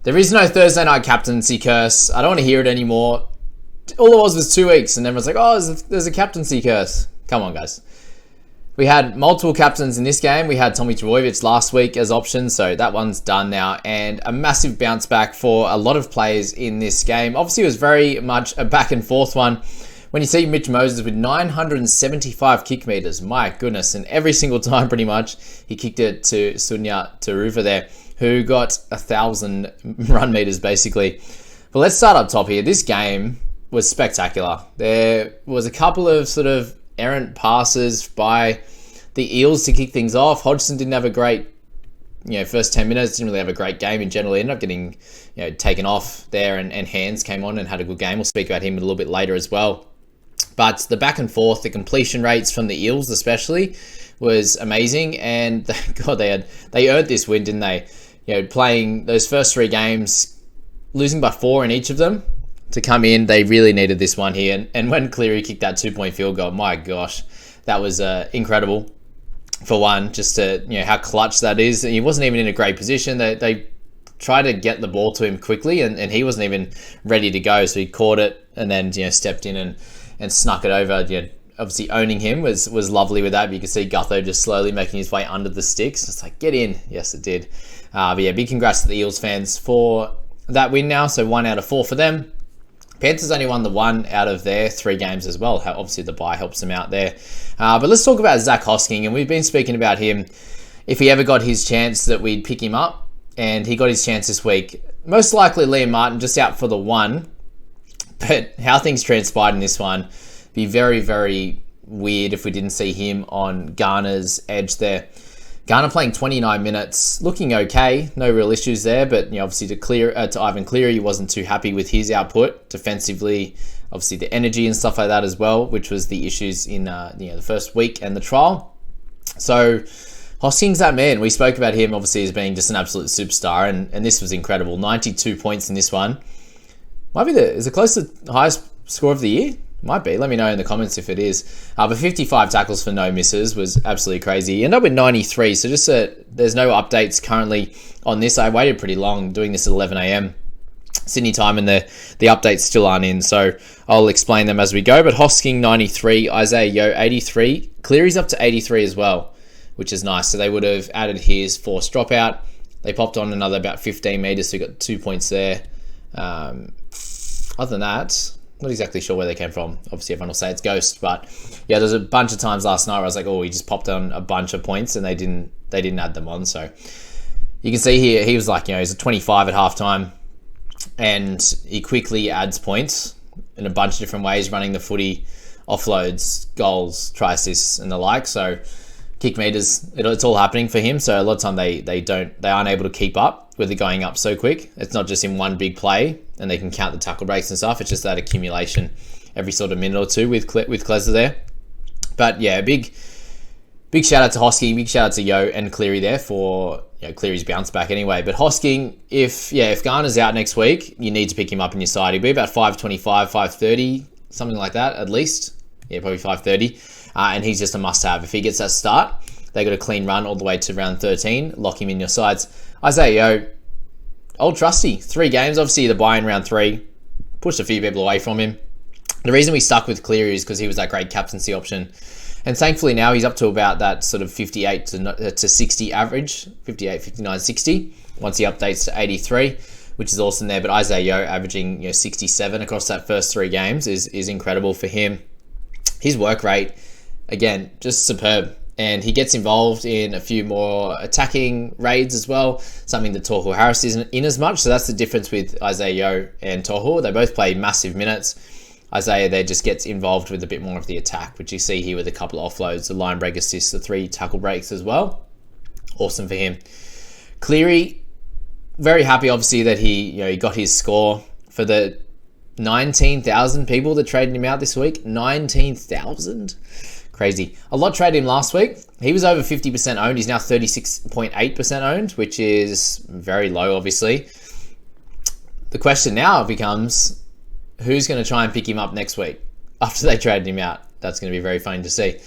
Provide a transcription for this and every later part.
There is no Thursday night captaincy curse. I don't want to hear it anymore. All it was 2 weeks, and everyone's like, oh, there's a captaincy curse. Come on, guys. We had multiple captains in this game. We had Tommy Trbojevic last week as options, so that one's done now. And a massive bounce back for a lot of players in this game. Obviously, it was very much a back and forth one. When you see Mitch Moses with 975 kick meters, my goodness. And every single time, pretty much, he kicked it to Sunya Taruva there, who got 1,000 run meters, basically. But let's start up top here. This game was spectacular. There was a couple of sort of errant passes by the Eels to kick things off. Hodgson didn't have a great, first 10 minutes, didn't really have a great game in general. He ended up getting, taken off there, and Hands came on and had a good game. We'll speak about him a little bit later as well. But the back and forth, the completion rates from the Eels especially was amazing. And God, they earned this win, didn't they? Playing those first 3 games, losing by 4 in each of them, to come in, they really needed this one here. And when Cleary kicked that 2-point field goal, my gosh, that was incredible. For one, just to, how clutch that is. He wasn't even in a great position. They tried to get the ball to him quickly, and he wasn't even ready to go. So he caught it and then, stepped in and snuck it over. Obviously owning him was lovely with that. But you can see Gutho just slowly making his way under the sticks. It's like, get in. Yes, it did. But yeah, big congrats to the Eels fans for that win now. So 1 out of 4 for them. Panthers only won the 1 out of their 3 games as well. Obviously, the bye helps them out there. But let's talk about Zach Hosking. And we've been speaking about him. If he ever got his chance, that we'd pick him up. And he got his chance this week. Most likely Liam Martin just out for the 1. But how things transpired in this one, be very, very weird if we didn't see him on Garner's edge there. Garner playing 29 minutes, looking okay, no real issues there, but obviously to Ivan Cleary, he wasn't too happy with his output defensively. Obviously the energy and stuff like that as well, which was the issues in the first week and the trial. So Hosking's that man. We spoke about him obviously as being just an absolute superstar, and this was incredible. 92 points in this one. Might be is it close to the highest score of the year? Might be. Let me know in the comments if it is. But 55 tackles for no misses was absolutely crazy. He ended up with 93. So just there's no updates currently on this. I waited pretty long doing this at 11 a.m. Sydney time, and the updates still aren't in. So I'll explain them as we go. But Hosking 93, Isaiah Yeo 83. Cleary's up to 83 as well, which is nice. So they would have added his forced dropout. They popped on another about 15 meters. So we got 2 points there. Other than that, not exactly sure where they came from. Obviously, everyone will say it's Ghost, but yeah, there's a bunch of times last night where I was like, oh, he just popped on a bunch of points and they didn't add them on. So you can see here, he was like, he's a 25 at halftime, and he quickly adds points in a bunch of different ways, running the footy, offloads, goals, try assists, and the like. So kick meters, it's all happening for him. So a lot of time they aren't able to keep up with it going up so quick. It's not just in one big play and they can count the tackle breaks and stuff. It's just that accumulation every sort of minute or two with Klesler there. But yeah, big shout out to Hosking, big shout out to Yeo and Cleary there for Cleary's bounce back anyway. But Hosking, if Garner's out next week, you need to pick him up in your side. He'll be about 525, 530, something like that at least. Yeah, probably 530. And he's just a must-have. If he gets that start, they got a clean run all the way to round 13. Lock him in your sides. Isaiah Yeo, old trusty. 3 games, obviously the buy in round 3. Pushed a few people away from him. The reason we stuck with Cleary is because he was that great captaincy option. And thankfully now he's up to about that sort of 58 to 60 average. 58, 59, 60. Once he updates to 83, which is awesome there. But Isaiah Yeo averaging 67 across that first 3 games is incredible for him. His work rate, again, just superb. And he gets involved in a few more attacking raids as well, something that Tohu Harris isn't in as much. So that's the difference with Isaiah Yeo and Tohu. They both play massive minutes. Isaiah there just gets involved with a bit more of the attack, which you see here with a couple of offloads, the line break assists, the 3 tackle breaks as well. Awesome for him. Cleary, very happy obviously that he got his score for the 19,000 people that traded him out this week. 19,000? Crazy. A lot traded him last week. He was over 50% owned. He's now 36.8% owned, which is very low, obviously. The question now becomes, who's going to try and pick him up next week after they traded him out? That's going to be very funny to see.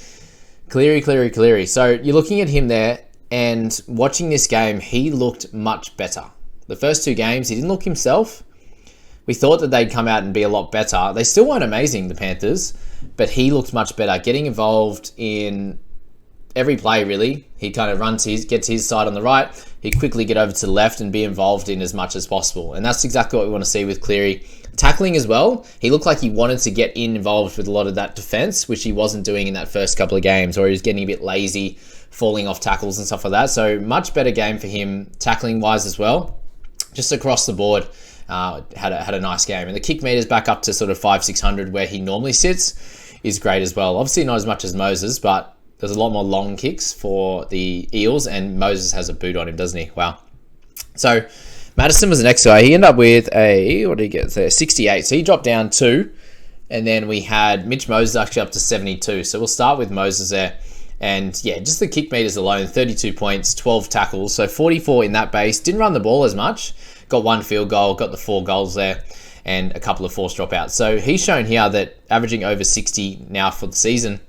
Cleary. So you're looking at him there, and watching this game, he looked much better. The first 2 games, he didn't look himself. We thought that they'd come out and be a lot better. They still weren't amazing, the Panthers, but he looked much better, getting involved in every play, really. He kind of gets his side on the right. He quickly get over to the left and be involved in as much as possible. And that's exactly what we want to see with Cleary. Tackling as well, he looked like he wanted to get involved with a lot of that defense, which he wasn't doing in that first couple of games, or he was getting a bit lazy, falling off tackles and stuff like that. So much better game for him tackling-wise as well. Just across the board. Had a nice game, and the kick meters back up to sort of 500-600 where he normally sits is great as well. Obviously not as much as Moses, but there's a lot more long kicks for the Eels, and Moses has a boot on him, doesn't he? Wow. So Madison was the next guy. He ended up with what did he get there? 68. So he dropped down 2, and then we had Mitch Moses actually up to 72. So we'll start with Moses there. And yeah, just the kick meters alone, 32 points, 12 tackles, so 44 in that base. Didn't run the ball as much. Got 1 field goal, got the 4 goals there, and a couple of forced dropouts. So he's shown here that averaging over 60 now for the season,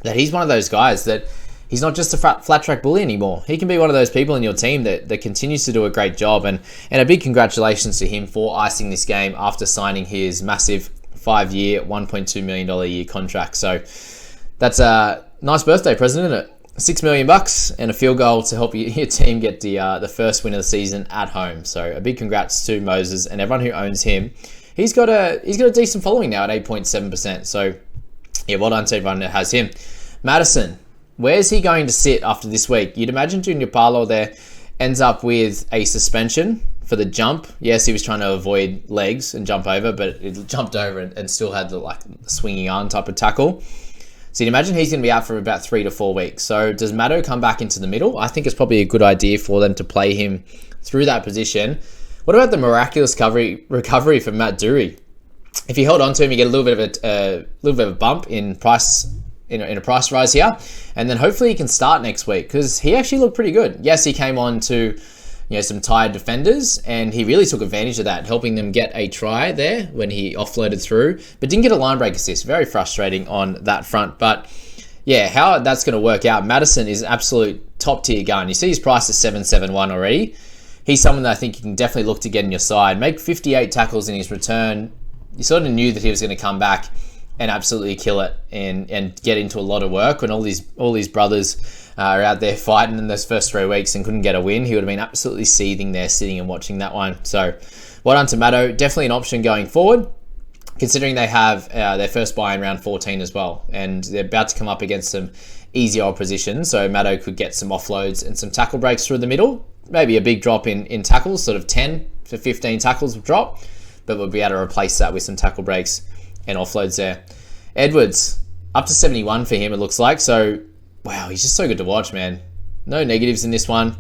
that he's one of those guys that he's not just a flat track bully anymore. He can be one of those people in your team that continues to do a great job. And a big congratulations to him for icing this game after signing his massive 5-year, $1.2 million a year contract. So that's a nice birthday present, isn't it? $6 million and a field goal to help your team get the first win of the season at home. So a big congrats to Moses and everyone who owns him. He's got a decent following now at 8.7%. So yeah, well done to everyone that has him. Madison, where's he going to sit after this week? You'd imagine Junior Paulo there ends up with a suspension for the jump. Yes, he was trying to avoid legs and jump over, but it jumped over and still had the swinging arm type of tackle. So you'd imagine he's going to be out for about 3 to 4 weeks. So does Maddo come back into the middle? I think it's probably a good idea for them to play him through that position. What about the miraculous recovery from Matt Dury? If you held on to him, you get a little bit of a bump in price, in a price rise here, and then hopefully he can start next week because he actually looked pretty good. Yes, he came on to some tired defenders, and he really took advantage of that, helping them get a try there when he offloaded through, but didn't get a line break assist. Very frustrating on that front. But yeah, how that's going to work out, Madison is an absolute top tier gun. You see his price is 771 already. He's someone that I think you can definitely look to get in your side. Make 58 tackles in his return. You sort of knew that he was going to come back and absolutely kill it and get into a lot of work when all these brothers are out there fighting in those first 3 weeks and couldn't get a win. He would have been absolutely seething there, sitting and watching that one. So well done to Maddo. Definitely an option going forward, considering they have their first buy in round 14 as well, and they're about to come up against some easier opposition. So Maddo could get some offloads and some tackle breaks through the middle. Maybe a big drop in tackles, sort of 10 to 15 tackles will drop, but we'll be able to replace that with some tackle breaks and offloads there. Edwards, up to 71 for him, it looks like. So, wow, he's just so good to watch, man. No negatives in this one.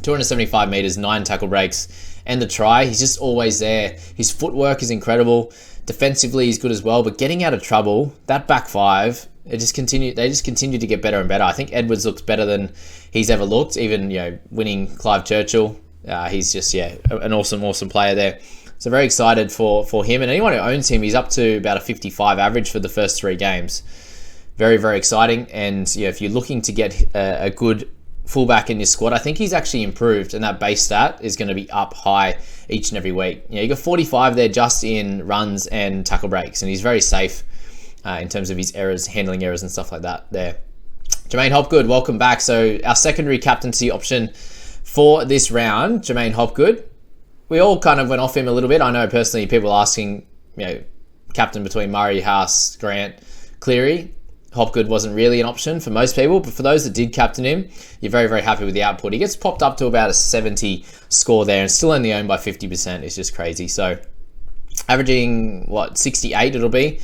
275 meters, 9 tackle breaks, and the try. He's just always there. His footwork is incredible. Defensively, he's good as well. But getting out of trouble, that back five, they just continue to get better and better. I think Edwards looks better than he's ever looked. Even winning Clive Churchill, he's just an awesome player there. So very excited for him, and anyone who owns him, he's up to about a 55 average for the first 3 games. Very, very exciting. And if you're looking to get a good fullback in this squad, I think he's actually improved, and that base stat is going to be up high each and every week. You got 45 there just in runs and tackle breaks, and he's very safe in terms of his errors, handling errors and stuff like that there. Jermaine Hopgood, welcome back. So our secondary captaincy option for this round, Jermaine Hopgood. We all kind of went off him a little bit. I know personally people asking, captain between Murray, Haas, Grant, Cleary. Hopgood wasn't really an option for most people, but for those that did captain him, you're very, very happy with the output. He gets popped up to about a 70 score there and still only owned by 50%. It's just crazy. So averaging, 68 it'll be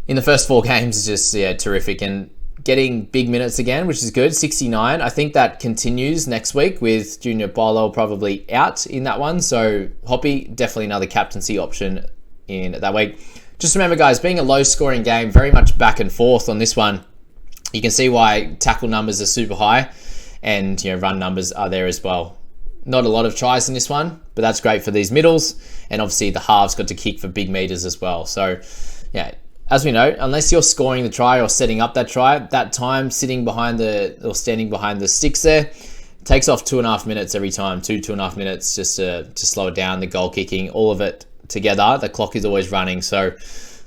in the first 4 games is just, terrific. And getting big minutes again, which is good, 69. I think that continues next week with Junior Paulo probably out in that one. So Hoppy, definitely another captaincy option in that week. Just remember, guys, being a low-scoring game, very much back and forth on this one. You can see why tackle numbers are super high, and run numbers are there as well. Not a lot of tries in this one, but that's great for these middles, and obviously the halves got to kick for big meters as well. So, as we know, unless you're scoring the try or setting up that try, that time standing behind the sticks there Takes off 2.5 minutes every time, 2.5 minutes just to slow it down, the goal kicking, all of it together. The clock is always running. So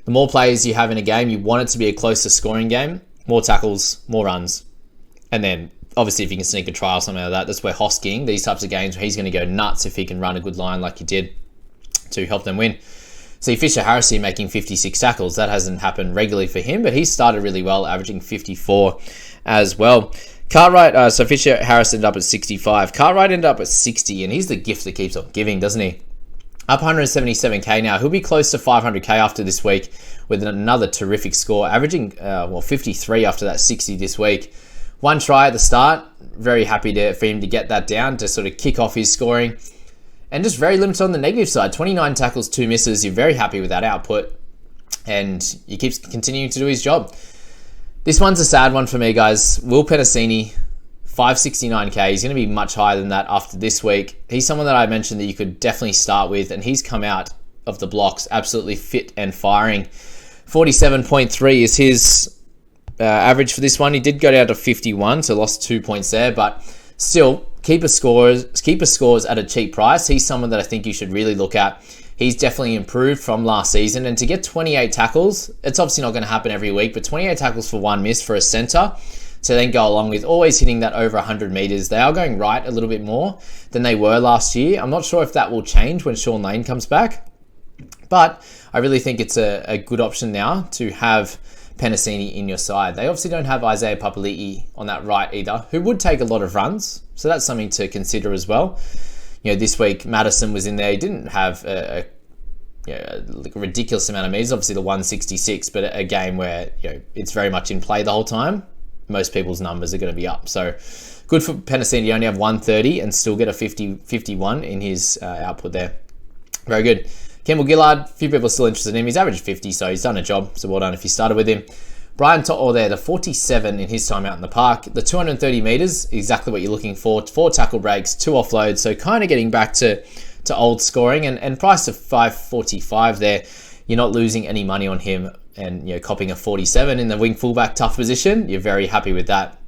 the more players you have in a game, you want it to be a closer scoring game, more tackles, more runs. And then obviously if you can sneak a try or something like that, that's where Hosking, these types of games where he's going to go nuts if he can run a good line like he did to help them win. See, Fisher Harris here making 56 tackles. That hasn't happened regularly for him, but he started really well, averaging 54 as well. Cartwright, so Fisher Harris ended up at 65. Cartwright ended up at 60, and he's the gift that keeps on giving, doesn't he? Up 177k now. He'll be close to 500k after this week with another terrific score, averaging 53 after that 60 this week. One try at the start. Very happy for him to get that down to sort of kick off his scoring. And just very limited on the negative side. 29 tackles, 2 misses. You're very happy with that output. And he keeps continuing to do his job. This one's a sad one for me, guys. Will Penasini, 569k. He's going to be much higher than that after this week. He's someone that I mentioned that you could definitely start with. And he's come out of the blocks absolutely fit and firing. 47.3 is his average for this one. He did go down to 51, so lost 2 points there, but still, keeper scores at a cheap price. He's someone that I think you should really look at. He's definitely improved from last season, and to get 28 tackles, it's obviously not going to happen every week, but 28 tackles for 1 miss for a centre to then go along with always hitting that over 100 metres. They are going right a little bit more than they were last year. I'm not sure if that will change when Sean Lane comes back, but I really think it's a good option now to have Penasini in your side. They obviously don't have Isaiah Papali'i on that right either, who would take a lot of runs. So that's something to consider as well. You know, this week Madison was in there. He didn't have a ridiculous amount of meters. Obviously the 166, but a game where it's very much in play the whole time. Most people's numbers are going to be up. So good for Penasini to only have 130 and still get a 51 in his output there. Very good. Campbell Gillard, a few people are still interested in him. He's averaged 50, so he's done a job. So well done if you started with him. Brian To'o there, the 47 in his time out in the park. The 230 metres, exactly what you're looking for. 4 tackle breaks, 2 offloads. So kind of getting back to old scoring. And price of 545 there. You're not losing any money on him. And copping a 47 in the wing fullback tough position. You're very happy with that.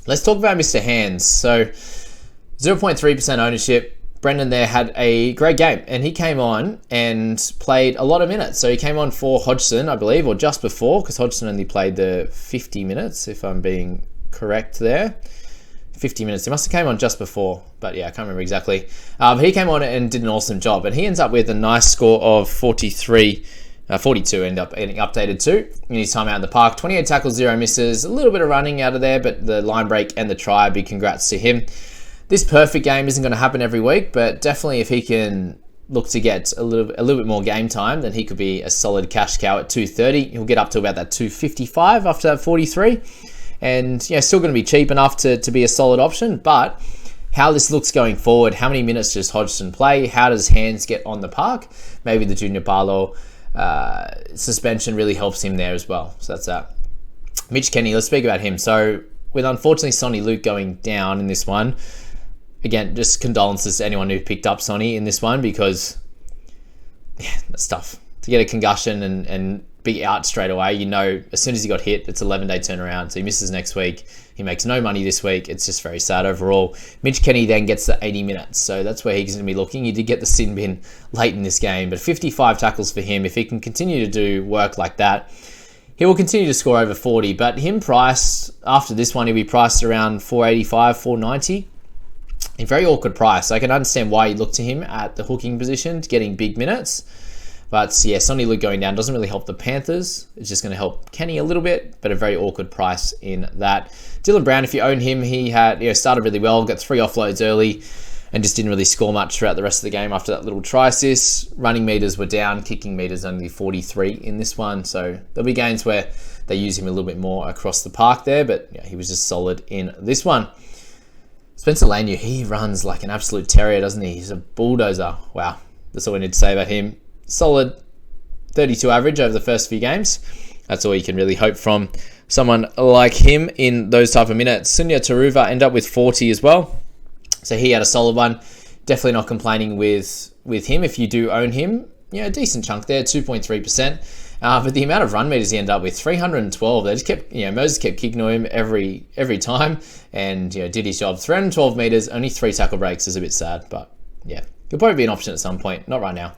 Let's talk about Mr. Hands. So 0.3% ownership. Brendan there had a great game, and he came on and played a lot of minutes. So he came on for Hodgson, I believe, or just before, because Hodgson only played the 50 minutes, if I'm being correct there. 50 minutes. He must have came on just before, but yeah, I can't remember exactly. He came on and did an awesome job, and he ends up with a nice score of 42, end up getting updated to in his time out in the park. 28 tackles, 0 misses, a little bit of running out of there, but the line break and the try, big congrats to him. This perfect game isn't going to happen every week, but definitely if he can look to get a little bit more game time, then he could be a solid cash cow at 230. He'll get up to about that 255 after that 43. And still going to be cheap enough to be a solid option. But how this looks going forward, how many minutes does Hodgson play? How does Hands get on the park? Maybe the Junior Barlow suspension really helps him there as well. So that's that. Mitch Kenny, let's speak about him. So with unfortunately Sonny Luke going down in this one, again, just condolences to anyone who picked up Sonny in this one, because that's tough. To get a concussion and be out straight away, as soon as he got hit, it's 11-day turnaround. So he misses next week. He makes no money this week. It's just very sad overall. Mitch Kenny then gets the 80 minutes. So that's where he's going to be looking. He did get the sin bin late in this game, but 55 tackles for him. If he can continue to do work like that, he will continue to score over 40. But him priced, after this one, he'll be priced around 485, 490. A very awkward price. I can understand why you look to him at the hooking position, getting big minutes. But yeah, Sonny Luke going down doesn't really help the Panthers. It's just going to help Kenny a little bit, but a very awkward price in that. Dylan Brown, if you own him, he had started really well, got 3 offloads early, and just didn't really score much throughout the rest of the game after that little try assist. Running meters were down, kicking meters only 43 in this one. So there'll be games where they use him a little bit more across the park there, but yeah, he was just solid in this one. Spencer Lanu, he runs like an absolute terrier, doesn't he? He's a bulldozer. Wow, that's all we need to say about him. Solid 32 average over the first few games. That's all you can really hope from someone like him in those type of minutes. Sunya Taruva ended up with 40 as well. So he had a solid one. Definitely not complaining with him. If you do own him, a decent chunk there, 2.3%. But the amount of run meters he ended up with, 312. They just kept, Moses kept kicking to him every time, and did his job. 312 meters, only 3 tackle breaks is a bit sad, but yeah, he'll probably be an option at some point. Not right now.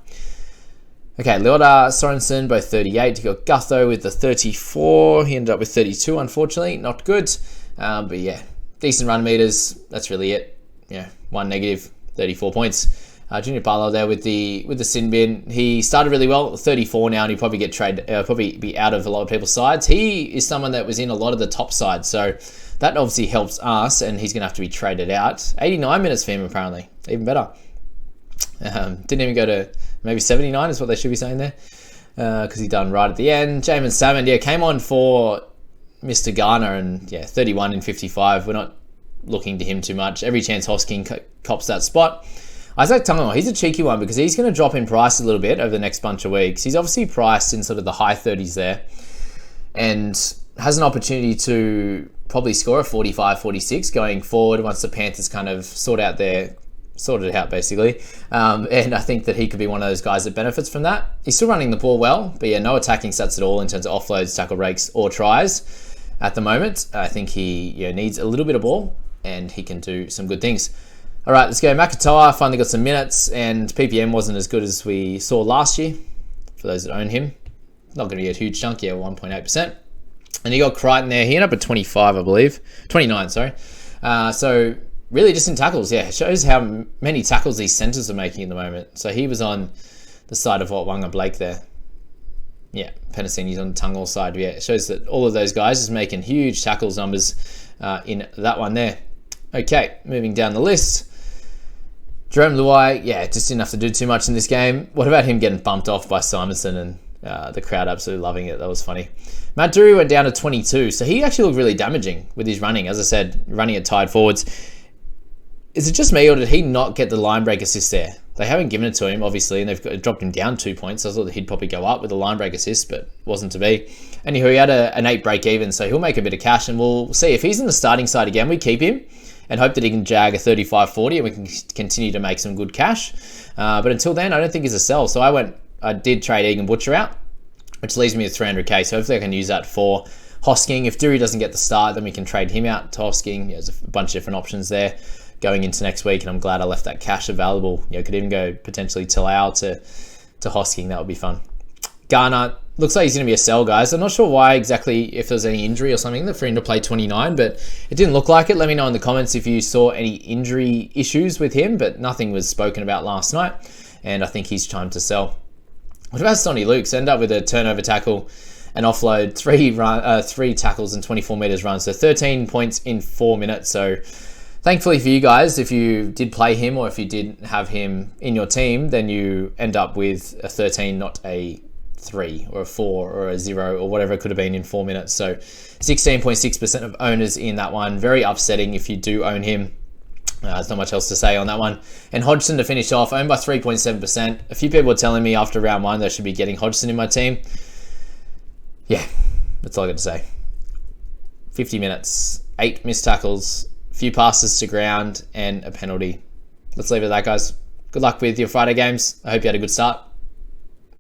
Okay, Leota, Sorensen, both 38. You got Gutho with the 34. He ended up with 32, unfortunately. Not good. But yeah, decent run meters. That's really it. Yeah, 1 negative, 34 points. Junior Barlow there with the sin bin. He started really well, 34 now, and he'll probably get probably be out of a lot of people's sides. He is someone that was in a lot of the top sides, so that obviously helps us, and he's going to have to be traded out. 89 minutes for him, apparently. Even better. Didn't even go to maybe 79 is what they should be saying there, because he done right at the end. Jamin Salmon, came on for Mr. Garner, and 31 in 55. We're not looking to him too much. Every chance Hosking cops that spot. Isaac Tungo, he's a cheeky one because he's going to drop in price a little bit over the next bunch of weeks. He's obviously priced in sort of the high 30s there, and has an opportunity to probably score a 45, 46 going forward once the Panthers kind of sorted it out basically. And I think that he could be one of those guys that benefits from that. He's still running the ball well, but no attacking stats at all in terms of offloads, tackle breaks, or tries at the moment. I think he needs a little bit of ball, and he can do some good things. All right, let's go. Makatoa finally got some minutes, and PPM wasn't as good as we saw last year, for those that own him. Not going to be a huge chunk, 1.8%. And you got Crichton there. He ended up at 25, I believe. 29, sorry. So really just in tackles, it shows how many tackles these centers are making at the moment. So he was on the side of Wanga Blake there. Yeah, Penasini's on the Tungal side. Yeah, it shows that all of those guys is making huge tackles numbers in that one there. Okay, moving down the list. Jerome Luai, just didn't have to do too much in this game. What about him getting bumped off by Simonson and the crowd absolutely loving it? That was funny. Matt Drury went down to 22, so he actually looked really damaging with his running. As I said, running at tied forwards. Is it just me, or did he not get the line break assist there? They haven't given it to him, obviously, and they've dropped him down 2 points. I thought that he'd probably go up with the line break assist, but wasn't to be. Anyhow, he had an 8 break even, so he'll make a bit of cash, and we'll see. If he's in the starting side again, we keep him and hope that he can jag a 35-40 and we can continue to make some good cash. But until then, I don't think he's a sell. So I did trade Egan Butcher out, which leaves me with 300k. So hopefully I can use that for Hosking. If Dury doesn't get the start, then we can trade him out to Hosking. There's a bunch of different options there going into next week, and I'm glad I left that cash available. Could even go potentially Talau to Hosking. That would be fun. Garner, looks like he's going to be a sell, guys. I'm not sure why exactly, if there's any injury or something for him to play 29, but it didn't look like it. Let me know in the comments if you saw any injury issues with him, but nothing was spoken about last night, and I think he's time to sell. What about Sonny Lukes? End up with a turnover tackle and offload, 3 tackles and 24 meters run, so 13 points in 4 minutes. So thankfully for you guys, if you did play him or if you did have him in your team, then you end up with a 13, not a 3 or a 4 or a 0 or whatever it could have been in 4 minutes. So 16.6% of owners in that one. Very upsetting if you do own him. There's not much else to say on that one. And Hodgson to finish off, owned by 3.7%. A few people were telling me after round 1 they should be getting Hodgson in my team. Yeah, that's all I got to say. 50 minutes, 8 missed tackles, a few passes to ground, and a penalty. Let's leave it at that, guys. Good luck with your Friday games. I hope you had a good start.